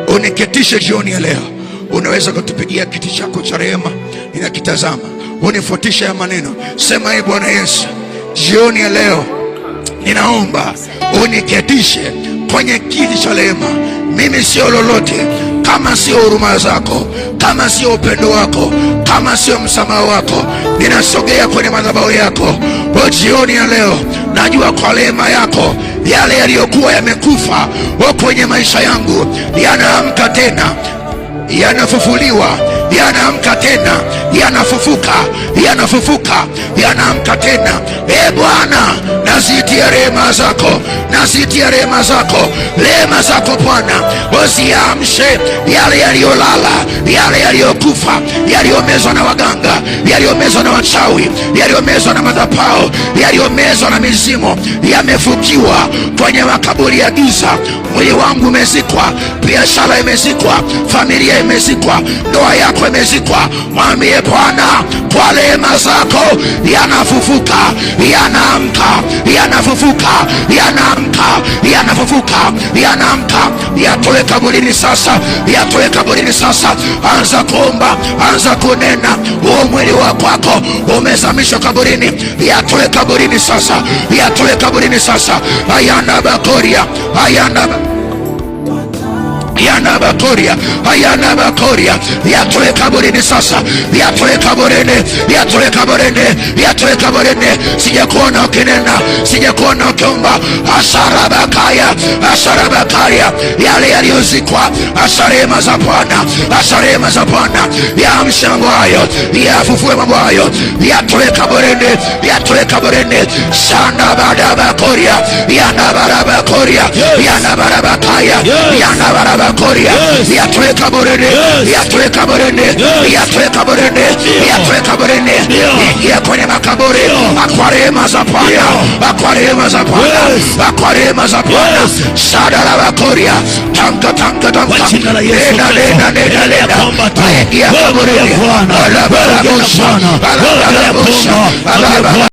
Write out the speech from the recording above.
uniketishe jioni ya leo. Unaweza kutupigia kiti chako cha rehema, ninakitazama. Unifuatisha ya maneno, sema: Bwana Yesu, jioni ya leo ninaomba uniketishe kwenye kiti cha rehema. Mimi sio lolote kama sio huruma zako, kama sio upendo wako, kama sio msamaha wako. Ninasogea kwenye madhabahu yako kwa jioni ya leo. Najua kwa rehema yako yale yaliyokuwa yamekufa kwenye maisha yangu yanaamka tena, yanafufuliwa, yanaamka tena, yanafufuka, yanafufuka, yanaamka tena. Bwana, nazitia rehema zako, nazitia rehema zako, rehema zako Bwana, uziamshe yale yaliyolala, yale yaliyokufa, yaliyomezwa na waganga, yaliyomezwa na wachawi, yaliyomezwa na madhabahu, yaliyomezwa na mizimu, yamefukiwa kwenye makaburi ya giza. Mwili wangu umezikwa, biashara imezikwa, familia imezikwa, ndoa yako imezikwa. Mwambie Bwana, kwa rehema zako yanafufuka, yanaamka, yanafufuka, yanaamka, yanafufuka, yanaamka. Yatoe kaburini sasa, yatoe kaburini sasa. Anza kuomba, anza kunena. Huo mwili wako umezamishwa kaburini, yatoe kaburini sasa, yatoe kaburini sasa. Ayana bakoria, ayana yana bakoria, ayana bakoria. Yatoe kaburini sasa, yatoe kaburini, yatoe kaburini, yatoe kaburini. Sijakuona ukinena, sijakuona ukiomba. Asharabakaya, asharabakaya, yale yaliyozikwa. Asharema za Bwana, asharema za Bwana, yaamshe mambo hayo, yafufue mambo hayo. Yatoe kaburini, yatoe kaburini. Shanda badabakoria, yana barabakoria, yana barabakaya, yana barabakoria. Yatoe kaburini, yatoe kaburini, yatoe kaburini, yatoe kaburini. Ingia kwenye makaburi kwa rehema za Bwana, kwa rehema za Bwana, kwa rehema za Bwana. Shada la bakoria, tanka tanka tanka, lena lena lena lena. Ingia kaburini, ala barabusha, ala barabusha, ala barabusha.